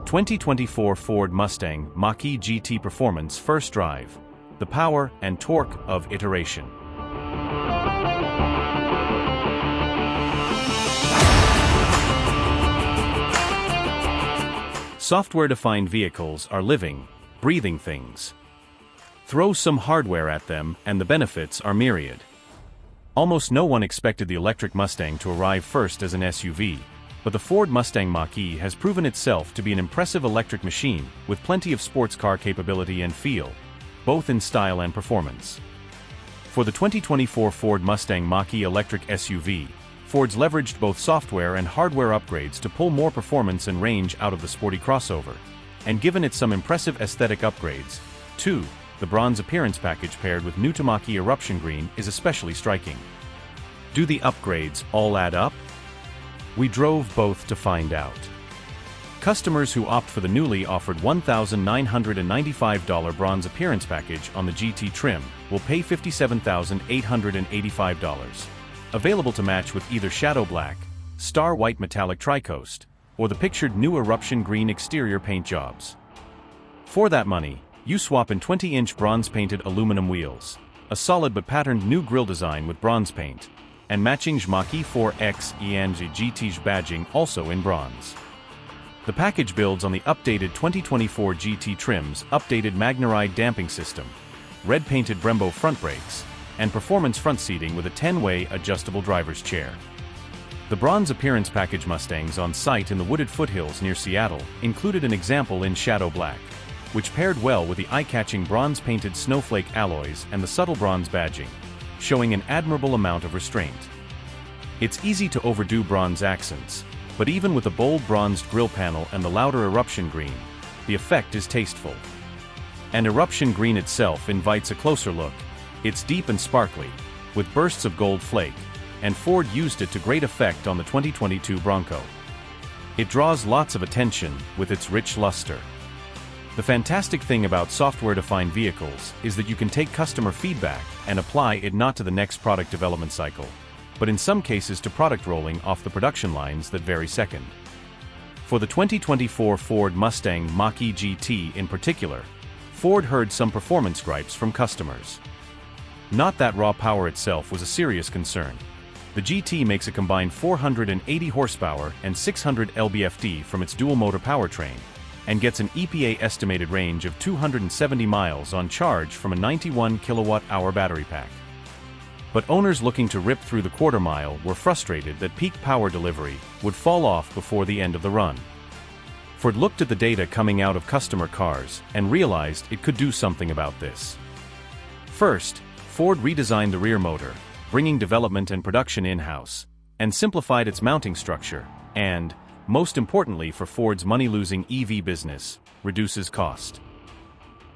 2024 Ford Mustang Mach-E GT Performance First Drive. The power and torque of iteration. Software-defined vehicles are living, breathing things. Throw some hardware at them and the benefits are myriad. Almost no one expected the electric Mustang to arrive first as an SUV, but the Ford Mustang Mach-E has proven itself to be an impressive electric machine with plenty of sports car capability and feel, both in style and performance. For the 2024 Ford Mustang Mach-E electric SUV, Ford's leveraged both software and hardware upgrades to pull more performance and range out of the sporty crossover, and given it some impressive aesthetic upgrades, too. The bronze appearance package paired with new to Mach-E eruption green is especially striking. Do the upgrades all add up? We drove both to find out. Customers who opt for the newly offered $1,995 bronze appearance package on the GT trim will pay $57,885. Available to match with either Shadow Black, Star White Metallic Tri-Coast, or the pictured new eruption green exterior paint jobs. For that money, you swap in 20-inch bronze-painted aluminum wheels, a solid but patterned new grille design with bronze paint, and matching Mach-E 4X and GT's badging also in bronze. The package builds on the updated 2024 GT trim's updated Magnaride damping system, red-painted Brembo front brakes, and performance front seating with a 10-way adjustable driver's chair. The bronze appearance package Mustangs on site in the wooded foothills near Seattle included an example in Shadow Black, which paired well with the eye-catching bronze-painted snowflake alloys and the subtle bronze badging, showing an admirable amount of restraint. It's easy to overdo bronze accents, but even with the bold bronzed grille panel and the louder eruption green, the effect is tasteful. And eruption green itself invites a closer look. It's deep and sparkly, with bursts of gold flake, and Ford used it to great effect on the 2022 Bronco. It draws lots of attention with its rich luster. The fantastic thing about software-defined vehicles is that you can take customer feedback and apply it not to the next product development cycle, but in some cases to product rolling off the production lines that very second. For the 2024 Ford Mustang Mach-E GT in particular, Ford heard some performance gripes from customers. Not that raw power itself was a serious concern. The GT makes a combined 480 horsepower and 600 lb-ft from its dual-motor powertrain, and gets an EPA estimated range of 270 miles on charge from a 91 kilowatt-hour battery pack. But owners looking to rip through the quarter mile were frustrated that peak power delivery would fall off before the end of the run. Ford looked at the data coming out of customer cars and realized it could do something about this. First, Ford redesigned the rear motor, bringing development and production in-house, and simplified its mounting structure, and, most importantly for Ford's money-losing EV business, reduces cost.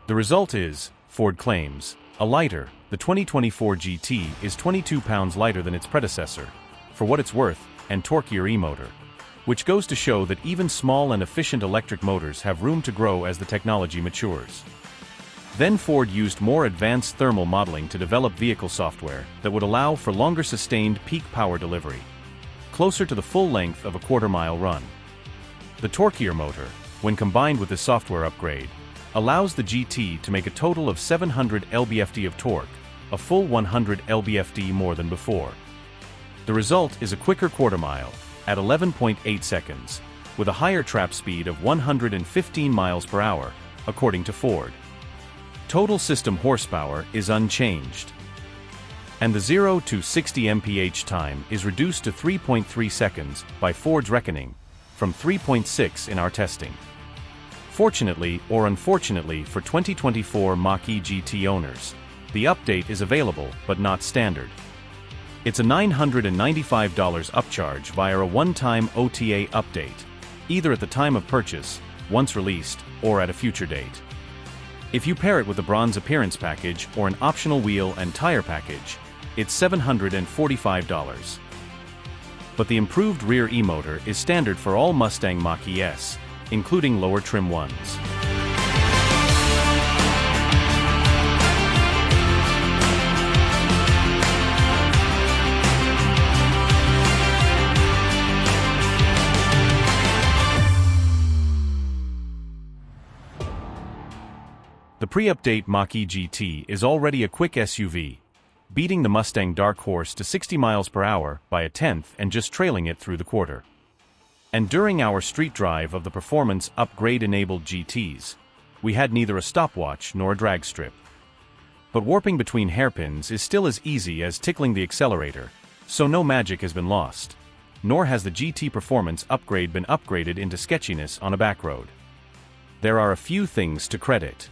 The result is, Ford claims, a lighter. The 2024 GT is 22 pounds lighter than its predecessor, for what it's worth, and torquier e-motor, which goes to show that even small and efficient electric motors have room to grow as the technology matures. Then Ford used more advanced thermal modeling to develop vehicle software that would allow for longer sustained peak power delivery, closer to the full length of a quarter-mile run. The torquier motor, when combined with this software upgrade, allows the GT to make a total of 700 lb-ft of torque, a full 100 lb-ft more than before. The result is a quicker quarter-mile, at 11.8 seconds, with a higher trap speed of 115 miles per hour, according to Ford. Total system horsepower is unchanged, and the 0 to 60 mph time is reduced to 3.3 seconds by Ford's reckoning, from 3.6 in our testing. Fortunately or unfortunately for 2024 Mach-E GT owners, the update is available but not standard. It's a $995 upcharge via a one-time OTA update, either at the time of purchase, once released, or at a future date. If you pair it with the bronze appearance package or an optional wheel and tire package, it's $745. But the improved rear e-motor is standard for all Mustang Mach-E S, including lower trim ones. The pre-update Mach-E GT is already a quick SUV, beating the Mustang Dark Horse to 60 miles per hour by a tenth and just trailing it through the quarter. And during our street drive of the performance upgrade-enabled GTs, we had neither a stopwatch nor a drag strip. But warping between hairpins is still as easy as tickling the accelerator, so no magic has been lost, nor has the GT performance upgrade been upgraded into sketchiness on a back road. There are a few things to credit.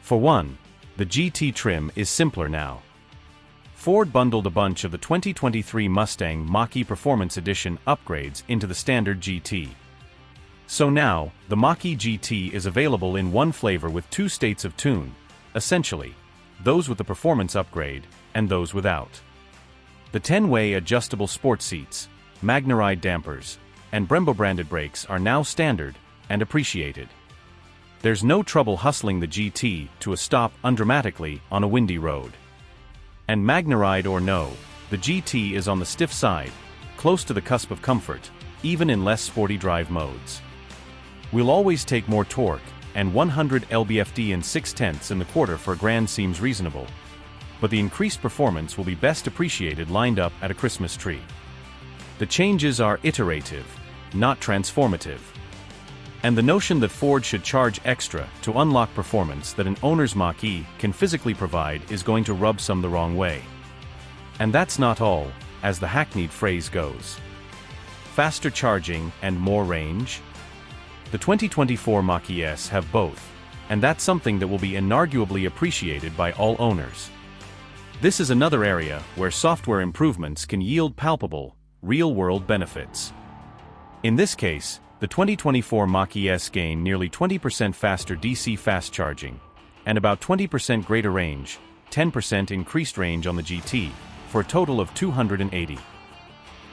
For one, the GT trim is simpler now. Ford bundled a bunch of the 2023 Mustang Mach-E Performance Edition upgrades into the standard GT. So now, the Mach-E GT is available in one flavor with two states of tune, essentially, those with the performance upgrade, and those without. The 10-way adjustable sport seats, MagneRide dampers, and Brembo-branded brakes are now standard and appreciated. There's no trouble hustling the GT to a stop undramatically on a windy road. And MagneRide or no, the GT is on the stiff side, close to the cusp of comfort, even in less sporty drive modes. We'll always take more torque, and 100 lb-ft and 6/10 in the quarter for a grand seems reasonable. But the increased performance will be best appreciated lined up at a Christmas tree. The changes are iterative, not transformative. And the notion that Ford should charge extra to unlock performance that an owner's Mach-E can physically provide is going to rub some the wrong way. And that's not all, as the hackneyed phrase goes. Faster charging and more range? The 2024 Mach-E S have both, and that's something that will be inarguably appreciated by all owners. This is another area where software improvements can yield palpable, real-world benefits. In this case, the 2024 Mach-E S gain nearly 20% faster DC fast charging, and about 20% greater range, 10% increased range on the GT, for a total of 280.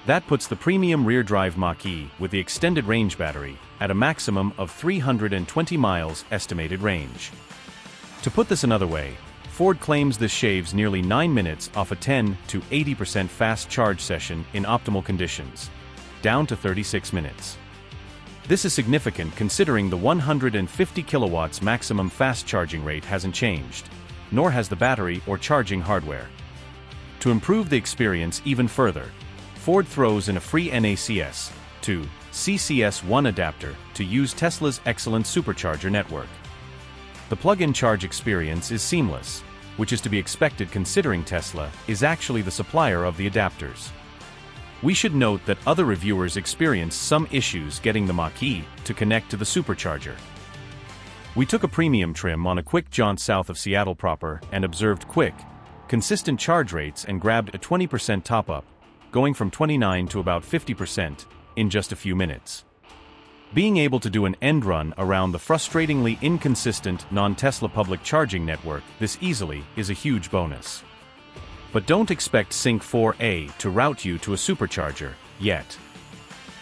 That puts the premium rear-drive Mach-E with the extended range battery at a maximum of 320 miles estimated range. To put this another way, Ford claims this shaves nearly 9 minutes off a 10 to 80% fast charge session in optimal conditions, down to 36 minutes. This is significant considering the 150 kilowatts maximum fast charging rate hasn't changed, nor has the battery or charging hardware. To improve the experience even further, Ford throws in a free NACS to CCS1 adapter to use Tesla's excellent supercharger network. The plug-in charge experience is seamless, which is to be expected considering Tesla is actually the supplier of the adapters. We should note that other reviewers experienced some issues getting the Mach-E to connect to the supercharger. We took a premium trim on a quick jaunt south of Seattle proper and observed quick, consistent charge rates and grabbed a 20% top-up, going from 29 to about 50% in just a few minutes. Being able to do an end run around the frustratingly inconsistent non-Tesla public charging network this easily is a huge bonus. But don't expect Sync 4A to route you to a supercharger, yet.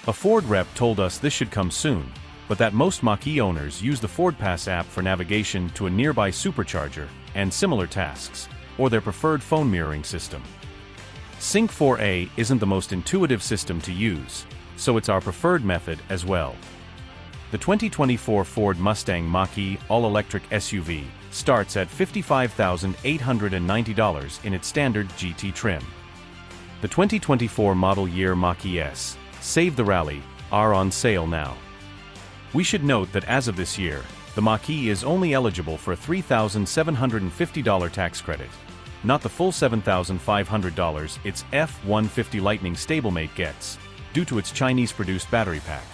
A Ford rep told us this should come soon, but that most Mach-E owners use the Ford Pass app for navigation to a nearby supercharger and similar tasks, or their preferred phone mirroring system. Sync 4A isn't the most intuitive system to use, so it's our preferred method as well. The 2024 Ford Mustang Mach-E all-electric SUV starts at $55,890 in its standard GT trim. The 2024 model year Mach-E S, Save the Rally, are on sale now. We should note that as of this year, the Mach-E is only eligible for a $3,750 tax credit, not the full $7,500 its F-150 Lightning stablemate gets, due to its Chinese-produced battery pack.